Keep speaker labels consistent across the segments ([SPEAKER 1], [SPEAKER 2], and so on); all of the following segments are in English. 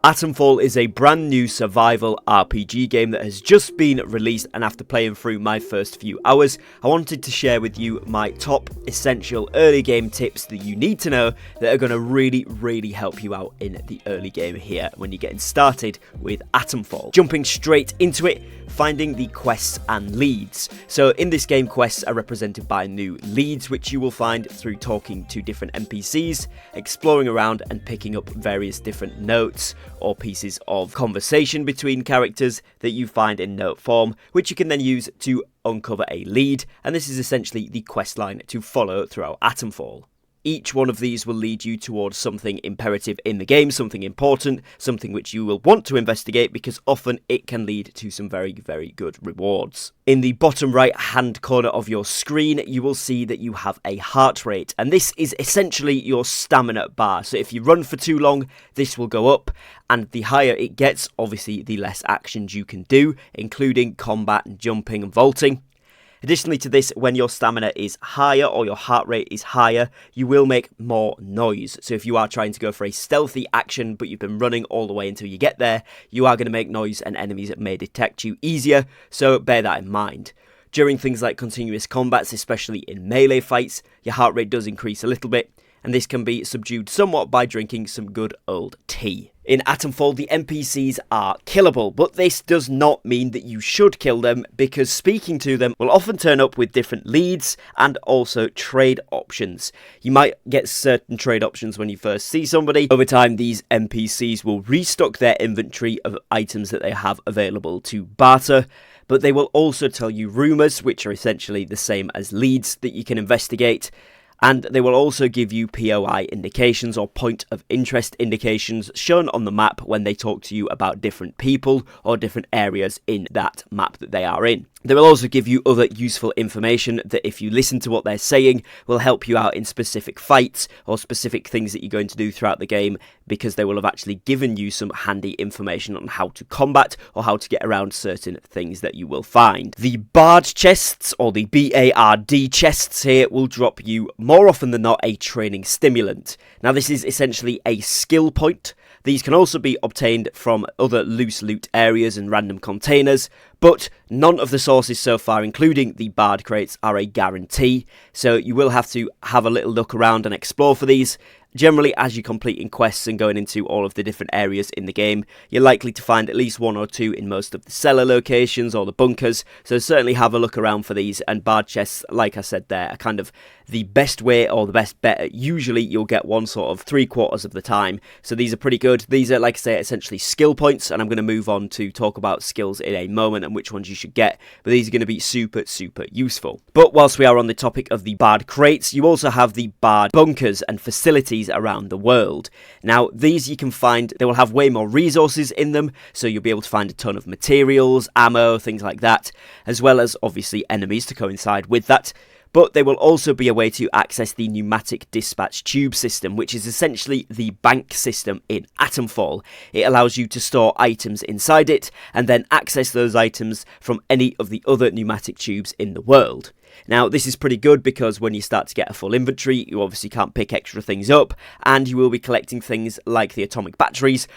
[SPEAKER 1] Atomfall is a brand new survival RPG game that has just been released, and after playing through my first few hours, I wanted to share with you my top essential early game tips that you need to know that are going to really help you out in the early game here when you're getting started with Atomfall. Jumping straight into it, finding the quests and leads. So in this game, quests are represented by new leads, which you will find through talking to different NPCs, exploring around and picking up various different notes or pieces of conversation between characters that you find in note form, which you can then use to uncover a lead, and this is essentially the quest line to follow throughout Atomfall. Each one of these will lead you towards something imperative in the game, something important, something which you will want to investigate because often it can lead to some very good rewards. In the bottom right hand corner of your screen, you will see that you have a heart rate, and this is essentially your stamina bar. So if you run for too long, this will go up, and the higher it gets, obviously the less actions you can do, including combat and jumping and vaulting. Additionally to this, when your stamina is higher or your heart rate is higher, you will make more noise. So if you are trying to go for a stealthy action, but you've been running all the way until you get there, you are going to make noise and enemies may detect you easier, so bear that in mind. During things like continuous combats, especially in melee fights, your heart rate does increase a little bit, and this can be subdued somewhat by drinking some good old tea. In Atomfall, the NPCs are killable, but this does not mean that you should kill them, because speaking to them will often turn up with different leads and also trade options. You might get certain trade options when you first see somebody. Over time, these NPCs will restock their inventory of items that they have available to barter, but they will also tell you rumours, which are essentially the same as leads that you can investigate. And they will also give you POI indications or point of interest indications shown on the map when they talk to you about different people or different areas in that map that they are in. They will also give you other useful information that, if you listen to what they're saying, will help you out in specific fights or specific things that you're going to do throughout the game, because they will have actually given you some handy information on how to combat or how to get around certain things that you will find. The B.A.R.D Chests, or the B.A.R.D Chests here, will drop you more often than not a training stimulant. Now this is essentially a skill point. These can also be obtained from other loose loot areas and random containers, but none of the sources so far, including the B.A.R.D crates, are a guarantee, so you will have to have a little look around and explore for these. Generally, as you're completing quests and going into all of the different areas in the game, you're likely to find at least one or two in most of the cellar locations or the bunkers, so certainly have a look around for these. And B.A.R.D chests, like I said there, are kind of the best way or the best bet. Usually you'll get one sort of 3/4 of the time, so these are pretty good. These are, like I say, essentially skill points, and I'm going to move on to talk about skills in a moment and which ones you should get, but these are going to be super useful. But whilst we are on the topic of the B.A.R.D crates, you also have the B.A.R.D bunkers and facilities around the world. Now these you can find, they will have way more resources in them, so you'll be able to find a ton of materials, ammo, things like that, as well as obviously enemies to coincide with that. But they will also be a way to access the pneumatic dispatch tube system, which is essentially the bank system in Atomfall. It allows you to store items inside it and then access those items from any of the other pneumatic tubes in the world. Now this is pretty good because when you start to get a full inventory, you obviously can't pick extra things up, and you will be collecting things like the atomic batteries.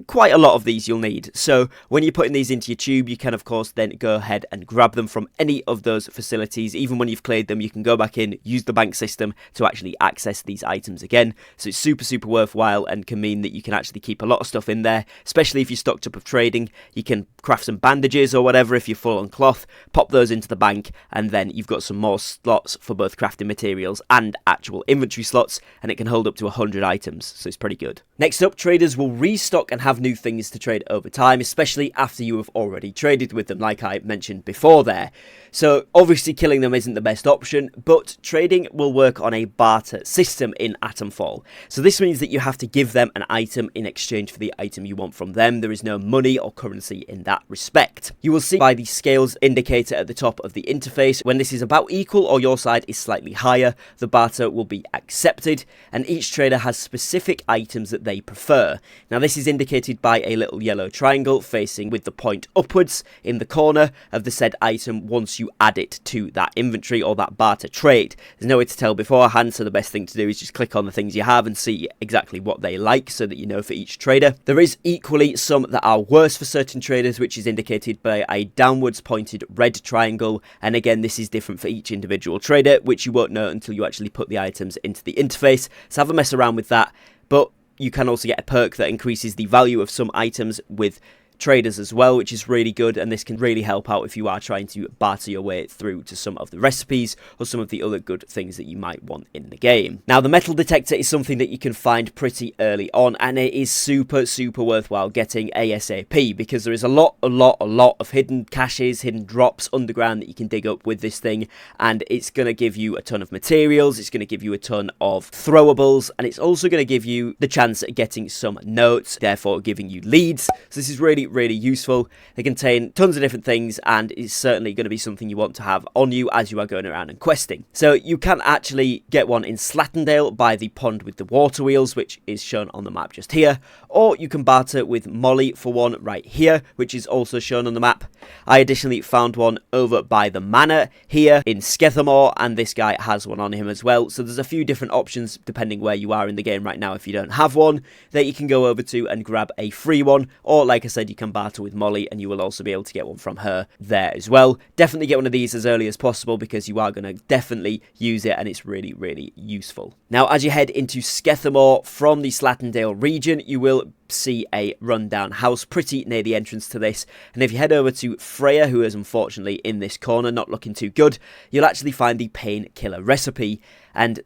[SPEAKER 1] Quite a lot of these you'll need, so when you're putting these into your tube, you can of course then go ahead and grab them from any of those facilities. Even when you've cleared them, you can go back in, use the bank system to actually access these items again. So it's super worthwhile, and can mean that you can actually keep a lot of stuff in there, especially if you're stocked up of trading. You can craft some bandages or whatever if you're full on cloth, pop those into the bank, and then you've got some more slots for both crafting materials and actual inventory slots, and it can hold up to 100 items, so it's pretty good. Next up, traders will restock and have new things to trade over time, especially after you have already traded with them, like I mentioned before there. So obviously killing them isn't the best option, but trading will work on a barter system in Atomfall. So this means that you have to give them an item in exchange for the item you want from them. There is no money or currency in that respect. You will see by the scales indicator at the top of the interface when this is a about equal or your side is slightly higher, the barter will be accepted, and each trader has specific items that they prefer. Now this is indicated by a little yellow triangle facing with the point upwards in the corner of the said item once you add it to that inventory or that barter trade. There's no way to tell beforehand, so the best thing to do is just click on the things you have and see exactly what they like so that you know for each trader. There is equally some that are worse for certain traders, which is indicated by a downwards pointed red triangle, and again this is different for each individual trader, which you won't know until you actually put the items into the interface, so have a mess around with that. But you can also get a perk that increases the value of some items with traders as well, which is really good, and this can really help out if you are trying to barter your way through to some of the recipes or some of the other good things that you might want in the game. Now the metal detector is something that you can find pretty early on, and it is super worthwhile getting ASAP because there is a lot of hidden caches, hidden drops underground that you can dig up with this thing, and it's going to give you a ton of materials, it's going to give you a ton of throwables, and it's also going to give you the chance at getting some notes, therefore giving you leads. So this is really useful. They contain tons of different things, and it's certainly going to be something you want to have on you as you are going around and questing. So you can actually get one in Slattendale by the pond with the water wheels, which is shown on the map just here, or you can barter with Molly for one right here, which is also shown on the map. I additionally found one over by the manor here in Skethamore, and this guy has one on him as well. So there's a few different options depending where you are in the game right now if you don't have one that you can go over to and grab a free one, or like I said, you can barter with Molly and you will also be able to get one from her there as well. Definitely get one of these as early as possible because you are going to definitely use it and it's really useful. Now as you head into Skethamore from the Slattendale region, you will see a rundown house pretty near the entrance to this, and if you head over to Freya, who is unfortunately in this corner not looking too good, you'll actually find the painkiller recipe. And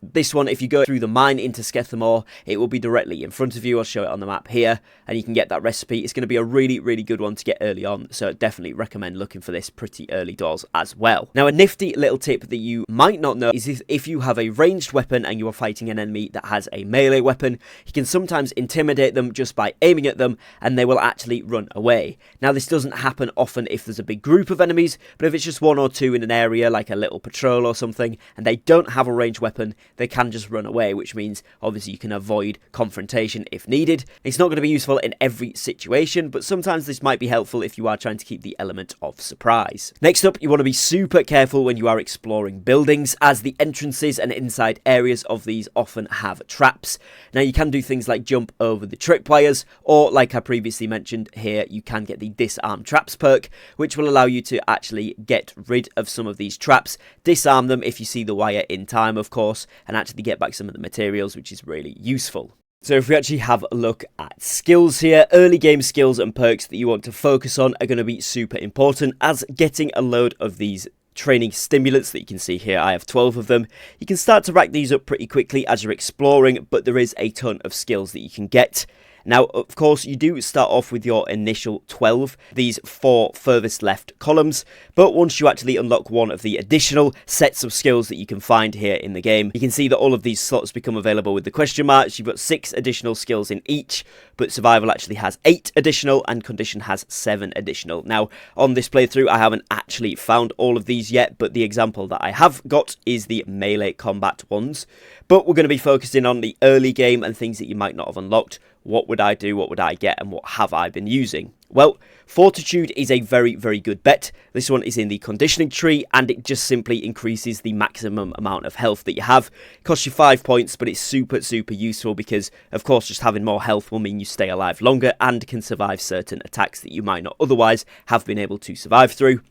[SPEAKER 1] this one, if you go through the mine into Skethamore, it will be directly in front of you. I'll show it on the map here, and you can get that recipe. It's going to be a really good one to get early on, so definitely recommend looking for this pretty early doors as well. Now, a nifty little tip that you might not know is if you have a ranged weapon and you are fighting an enemy that has a melee weapon, you can sometimes intimidate them just by aiming at them, and they will actually run away. Now, this doesn't happen often if there's a big group of enemies, but if it's just one or two in an area, like a little patrol or something, and they don't have a ranged weapon, they can just run away, which means obviously you can avoid confrontation if needed. It's not going to be useful in every situation, but sometimes this might be helpful if you are trying to keep the element of surprise. Next up, you want to be super careful when you are exploring buildings, as the entrances and inside areas of these often have traps. Now you can do things like jump over the tripwires, or like I previously mentioned here, you can get the disarm traps perk, which will allow you to actually get rid of some of these traps, disarm them if you see the wire in time of course, and actually get back some of the materials, which is really useful. So if we actually have a look at skills here, early game skills and perks that you want to focus on are going to be super important, as getting a load of these training stimulants that you can see here, I have 12 of them. You can start to rack these up pretty quickly as you're exploring, but there is a ton of skills that you can get. Now, of course, you do start off with your initial 12, these 4 furthest left columns, but once you actually unlock one of the additional sets of skills that you can find here in the game, you can see that all of these slots become available with the question marks. You've got 6 additional skills in each, but survival actually has 8 additional and condition has 7 additional. Now, on this playthrough, I haven't actually found all of these yet, but the example that I have got is the melee combat ones. But we're going to be focusing on the early game and things that you might not have unlocked. What would I do? What would I get? And what have I been using? Well, Fortitude is a very good bet. This one is in the conditioning tree, and it just simply increases the maximum amount of health that you have. It costs you 5 points, but it's super useful because, of course, just having more health will mean you stay alive longer and can survive certain attacks that you might not otherwise have been able to survive through.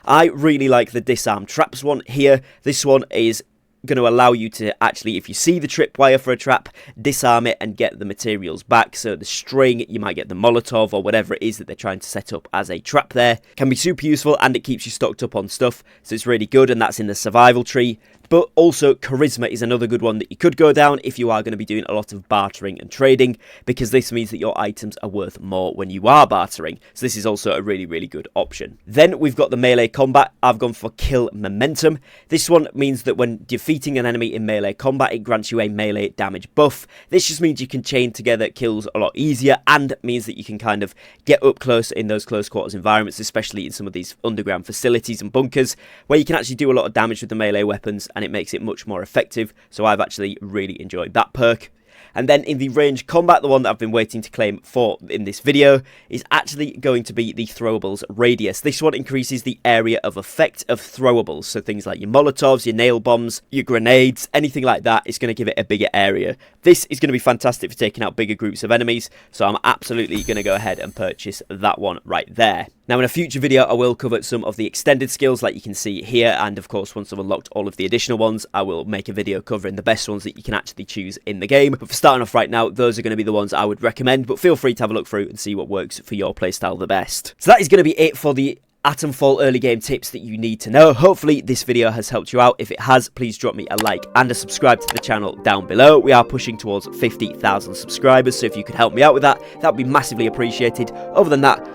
[SPEAKER 1] I really like the disarm traps one here. This one is going to allow you to actually, if you see the tripwire for a trap, disarm it and get the materials back. So the string, you might get the Molotov or whatever it is that they're trying to set up as a trap there. Can be super useful, and it keeps you stocked up on stuff, so it's really good, and that's in the survival tree. But also charisma is another good one that you could go down if you are going to be doing a lot of bartering and trading, because this means that your items are worth more when you are bartering. So this is also a really, really good option. Then we've got the melee combat. I've gone for kill momentum. This one means that when defeating an enemy in melee combat, it grants you a melee damage buff. This just means you can chain together kills a lot easier, and means that you can kind of get up close in those close quarters environments, especially in some of these underground facilities and bunkers, where you can actually do a lot of damage with the melee weapons, and it makes it much more effective. So I've actually really enjoyed that perk. And then in the range combat, the one that I've been waiting to claim for in this video is actually going to be the throwables radius. This one increases the area of effect of throwables. So things like your molotovs, your nail bombs, your grenades, anything like that is going to give it a bigger area. This is going to be fantastic for taking out bigger groups of enemies. So I'm absolutely going to go ahead and purchase that one right there. Now in a future video, I will cover some of the extended skills like you can see here. And of course, once I've unlocked all of the additional ones, I will make a video covering the best ones that you can actually choose in the game. But for starting off right now, those are going to be the ones I would recommend. But feel free to have a look through and see what works for your playstyle the best. So that is going to be it for the Atomfall early game tips that you need to know. Hopefully this video has helped you out. If it has, please drop me a like and a subscribe to the channel down below. We are pushing towards 50,000 subscribers, so if you could help me out with that, that would be massively appreciated. Other than that,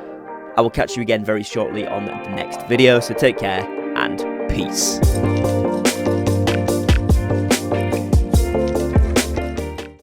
[SPEAKER 1] I will catch you again very shortly on the next video, so take care and peace.